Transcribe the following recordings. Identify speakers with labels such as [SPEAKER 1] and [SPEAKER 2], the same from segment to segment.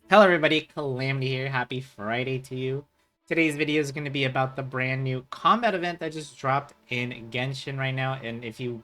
[SPEAKER 1] Hello everybody, Calamity here. Happy Friday to you. Today's video is going to be about the brand new combat event that just dropped in Genshin right now. And if you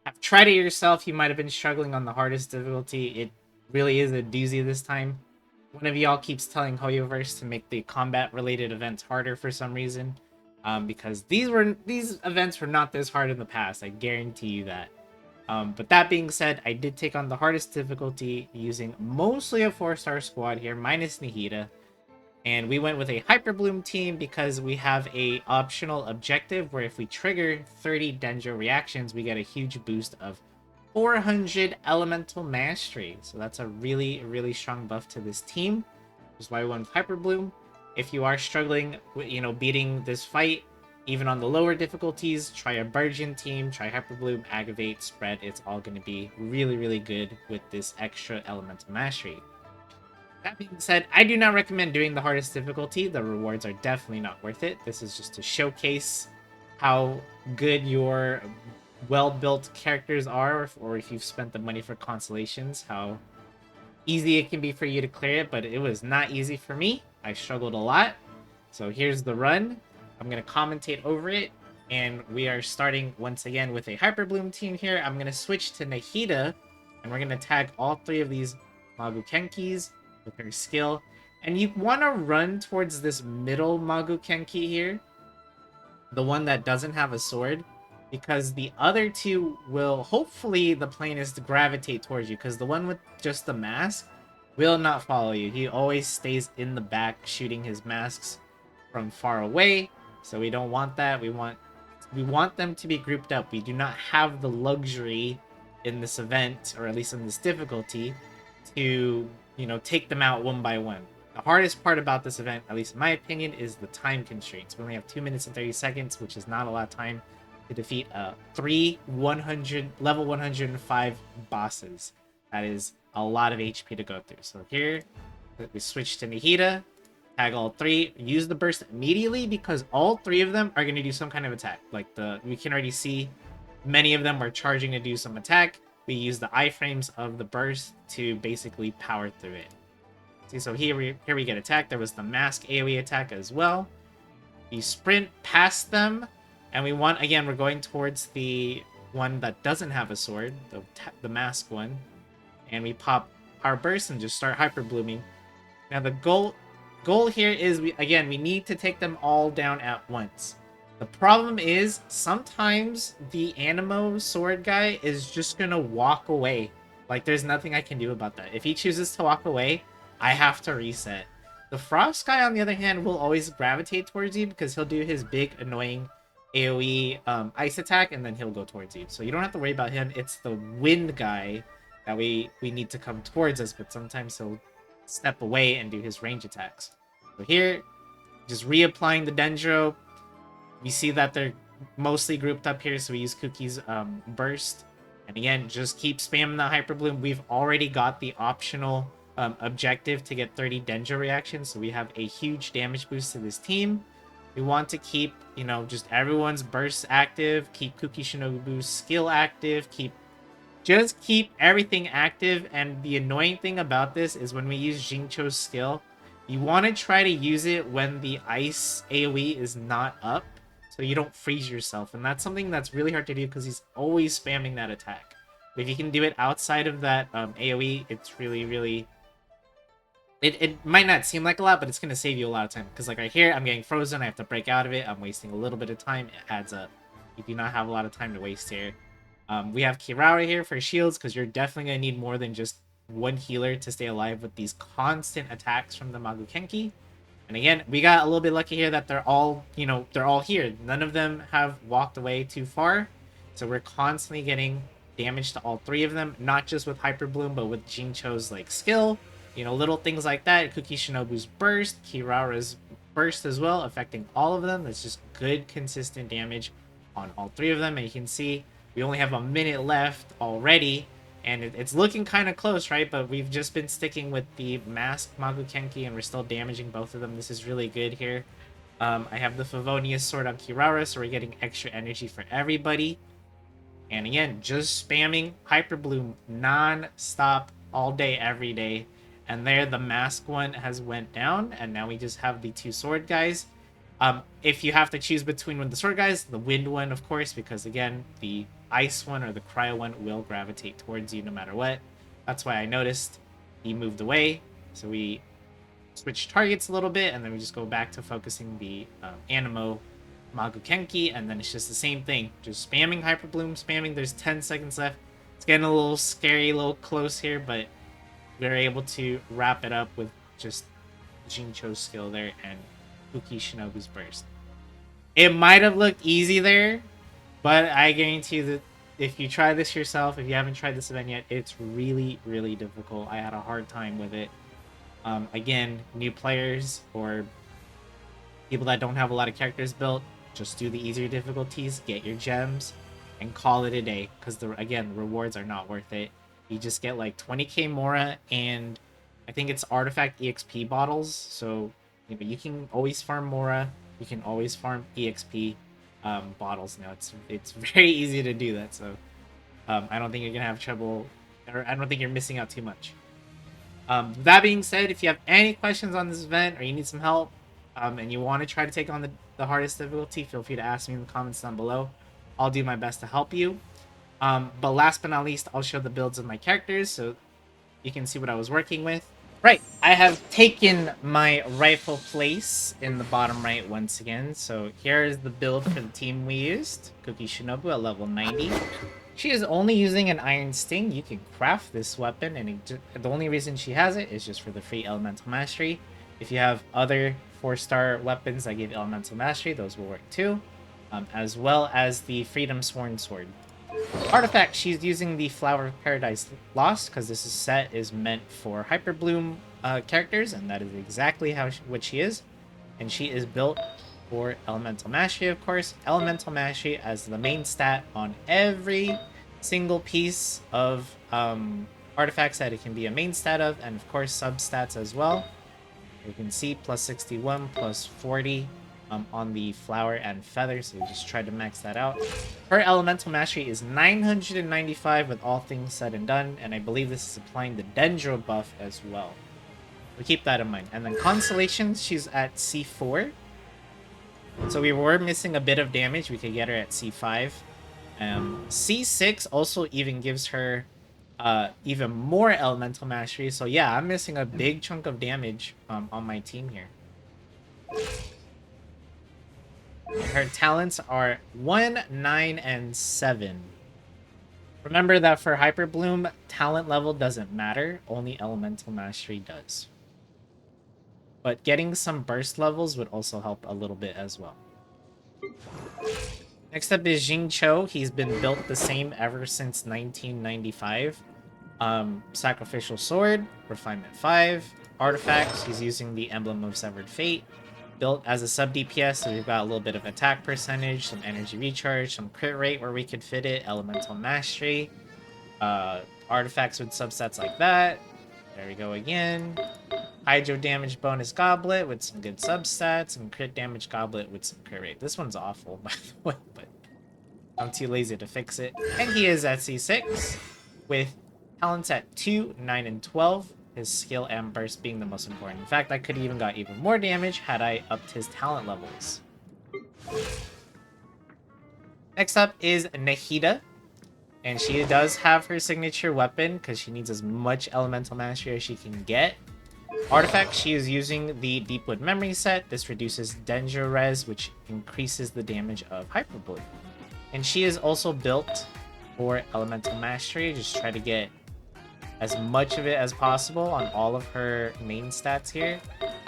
[SPEAKER 1] have tried it yourself, you might have been struggling on the hardest difficulty. It really is a doozy this time. One of y'all keeps telling Hoyoverse to make the combat related events harder for some reason. Because these events were not this hard in the past. I guarantee you that. But that being said, I did take on the hardest difficulty using mostly a 4-star squad here, minus Nihida. And we went with a Hyper Bloom team because we have a optional objective where if we trigger 30 Dendro reactions, we get a huge boost of 400 Elemental Mastery. So that's a really, really strong buff to this team, which is why we went with Hyper Bloom. If you are struggling with, beating this fight, even on the lower difficulties, try a Burgeon team, try Hyper Bloom, Aggravate, Spread. It's all going to be really, really good with this extra Elemental Mastery. That being said, I do not recommend doing the hardest difficulty. The rewards are definitely not worth it. This is just to showcase how good your well-built characters are, or if you've spent the money for consolations, how easy it can be for you to clear it, but it was not easy for me. I struggled a lot. So here's the run. I'm going to commentate over it, and we are starting once again with a Hyper Bloom team here. I'm going to switch to Nahida, and we're going to tag all three of these Maguu Kenkis with her skill. And you want to run towards this middle Maguu Kenki here, the one that doesn't have a sword, because the other two will, hopefully the plan is to gravitate towards you, because the one with just the mask will not follow you. He always stays in the back shooting his masks from far away, so we don't want that. We want them to be grouped up. We do not have the luxury in this event, or at least in this difficulty, to take them out one by one. The hardest part about this event, at least in my opinion, is the time constraints. We only have 2 minutes and 30 seconds, which is not a lot of time to defeat three level 105 bosses. That is a lot of HP to go through. So here, we switch to Nihida, tag all three, use the burst immediately because all three of them are going to do some kind of attack. Like we can already see many of them are charging to do some attack. We use the iframes of the burst to basically power through it. See, so here we get attacked. There was the mask AoE attack as well. You sprint past them, and we want, again, we're going towards the one that doesn't have a sword, the mask one, and we pop our burst and just start hyper blooming. Now the goal here is we need to take them all down at once. The problem is sometimes the Animo sword guy is just gonna walk away. Like, there's nothing I can do about that. If he chooses to walk away, I have to reset. The Frost guy, on the other hand, will always gravitate towards you because he'll do his big, annoying AoE ice attack, and then he'll go towards you. So you don't have to worry about him. It's the Wind guy that we need to come towards us, but sometimes he'll step away and do his range attacks. So here, just reapplying the Dendro. We see that they're mostly grouped up here, so we use Cookie's burst. And again, just keep spamming the Hyper Bloom. We've already got the optional objective to get 30 Dendro reactions, so we have a huge damage boost to this team. We want to keep, just everyone's bursts active, keep Cookie Shinobu's skill active, just keep everything active. And the annoying thing about this is when we use Jincho's skill, you want to try to use it when the ice AoE is not up, so you don't freeze yourself. And that's something that's really hard to do because he's always spamming that attack. But if you can do it outside of that AoE, it's really, really... It might not seem like a lot, but it's going to save you a lot of time. Because like right here, I'm getting frozen, I have to break out of it, I'm wasting a little bit of time, it adds up. You do not have a lot of time to waste here. We have Kirara here for shields, because you're definitely going to need more than just one healer to stay alive with these constant attacks from the Maguu Kenki. And again, we got a little bit lucky here that they're all, they're all here. None of them have walked away too far. So we're constantly getting damage to all three of them, not just with Hyper Bloom, but with Jincho's skill. Little things like that. Cookie Shinobu's burst, Kirara's burst as well, affecting all of them. That's just good, consistent damage on all three of them. And you can see we only have a minute left already. And it's looking kind of close, right? But we've just been sticking with the masked Maguu Kenki, and we're still damaging both of them. This is really good here. I have the Favonius sword on Kirara, so we're getting extra energy for everybody. And again, just spamming Hyper Bloom non-stop all day, every day. And there, the mask one has went down, and now we just have the 2 sword guys. If you have to choose between one of the sword guys, the wind one, of course, because again, the ice one or the cryo one will gravitate towards you no matter what. That's why I noticed he moved away. So we switch targets a little bit, and then we just go back to focusing the Animo Maguu Kenki, and then it's just the same thing. Just spamming Hyper Bloom, spamming. There's 10 seconds left. It's getting a little scary, a little close here, but we're able to wrap it up with just Jincho's skill there and Kuki Shinobu's burst. It might have looked easy there, but I guarantee you that if you try this yourself, if you haven't tried this event yet, it's really, really difficult. I had a hard time with it. Again, new players or people that don't have a lot of characters built, just do the easier difficulties, get your gems, and call it a day. Because, again, the rewards are not worth it. You just get like 20k Mora and I think it's artifact EXP bottles. So you can always farm Mora. You can always farm EXP bottles now. It's very easy to do that. So I don't think you're gonna have trouble, or I don't think you're missing out too much. That being said, if you have any questions on this event or you need some help and you want to try to take on the hardest difficulty, feel free to ask me in the comments down below. I'll do my best to help you. But last but not least, I'll show the builds of my characters so you can see what I was working with. Right, I have taken my rightful place in the bottom right once again. So here is the build for the team we used. Kuki Shinobu at level 90. She is only using an Iron Sting. You can craft this weapon, and the only reason she has it is just for the free Elemental Mastery. If you have other 4-star weapons that give Elemental Mastery, those will work too. As well as the Freedom Sworn Sword. Artifact, she's using the Flower of Paradise Lost, because this set is meant for Hyper Bloom characters, and that is exactly what she is. And she is built for Elemental Mastery, of course. Elemental Mastery as the main stat on every single piece of artifacts that it can be a main stat of, and of course substats as well. You can see plus 61, plus 40 on the flower and feather, so we just tried to max that out. Her Elemental Mastery is 995 with all things said and done, and I believe this is applying the Dendro buff as well. So keep that in mind. And then Constellations, she's at C4. So we were missing a bit of damage. We could get her at C5. C6 also even gives her even more Elemental Mastery. So yeah, I'm missing a big chunk of damage on my team here. Her talents are 1, 9, and 7. Remember that for Hyper Bloom, talent level doesn't matter. Only Elemental Mastery does. But getting some burst levels would also help a little bit as well. Next up is Jincho. He's been built the same ever since 1995. Sacrificial Sword, Refinement 5. Artifacts, he's using the Emblem of Severed Fate. Built as a sub DPS, so we've got a little bit of attack percentage, some energy recharge, some crit rate where we could fit it, Elemental Mastery, artifacts with subsets like that. There we go again. Hydro damage bonus goblet with some good substats, and crit damage goblet with some crit rate. This one's awful, by the way, but I'm too lazy to fix it. And he is at C6 with talents at 2, 9, and 12. His skill and burst being the most important. In fact, I could have even got even more damage had I upped his talent levels. Next up is Nahida. And she does have her signature weapon because she needs as much Elemental Mastery as she can get. Artifact, she is using the Deepwood Memory set. This reduces Dendro Res, which increases the damage of Hyper Bloom. And she is also built for Elemental Mastery. Just try to get as much of it as possible on all of her main stats here.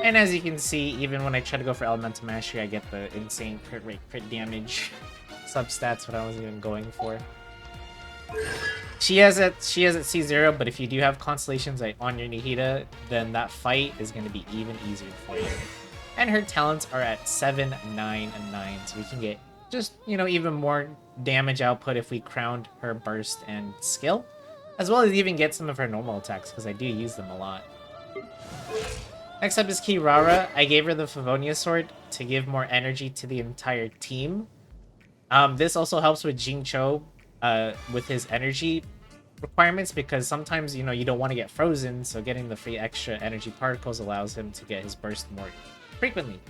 [SPEAKER 1] And as you can see, even when I try to go for Elemental Mastery, I get the insane crit rate, crit damage substats what I was even going for. She has at C0, but if you do have Constellations like on your Nahida, then that fight is going to be even easier for you. And her talents are at 7, 9, and 9, so we can get just, even more damage output if we crowned her burst and skill. As well as even get some of her normal attacks, because I do use them a lot. Next up is Kirara. I gave her the Favonia Sword to give more energy to the entire team. This also helps with Jincho with his energy requirements because sometimes, you know, you don't want to get frozen, so getting the free extra energy particles allows him to get his burst more frequently.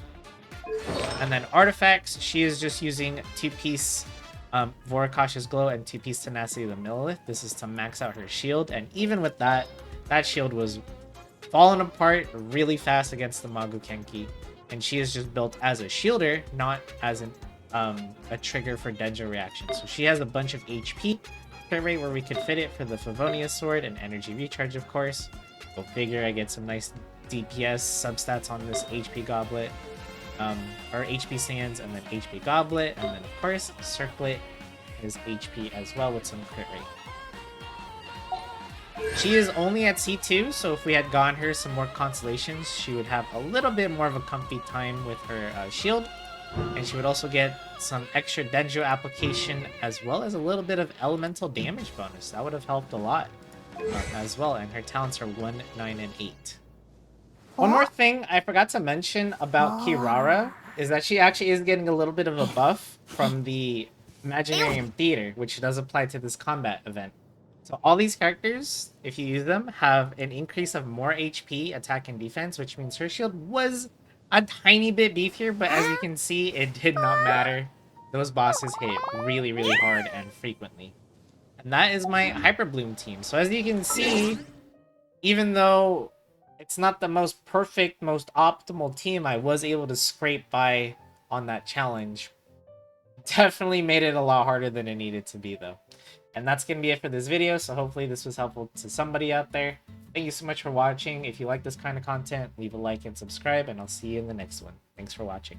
[SPEAKER 1] And then artifacts, she is just using 2-piece Voracash's Glow and 2-piece Tenacity of the Millilith. This is to max out her shield, and even with that, that shield was falling apart really fast against the Maguu Kenki. And she is just built as a shielder, not as a trigger for Denjo reaction. So she has a bunch of HP, crit rate where we could fit it for the Favonius Sword, and energy recharge, of course. Go figure, I get some nice DPS substats on this HP Goblet. Or HP Sands, and then HP Goblet, and then of course Circlet is HP as well with some crit rate. She is only at C2, so if we had gotten her some more constellations, she would have a little bit more of a comfy time with her shield, and she would also get some extra Denjo application as well as a little bit of elemental damage bonus. That would have helped a lot as well, and her talents are 1, 9, and 8. One more thing I forgot to mention about Kirara is that she actually is getting a little bit of a buff from the Imaginarium Theater, which does apply to this combat event. So all these characters, if you use them, have an increase of more HP, attack, and defense, which means her shield was a tiny bit beefier, but as you can see, it did not matter. Those bosses hit really, really hard and frequently. And that is my Hyper Bloom team. So as you can see, even though it's not the most perfect, most optimal team, I was able to scrape by on that challenge. Definitely made it a lot harder than it needed to be, though. And that's going to be it for this video, so hopefully this was helpful to somebody out there. Thank you so much for watching. If you like this kind of content, leave a like and subscribe, and I'll see you in the next one. Thanks for watching.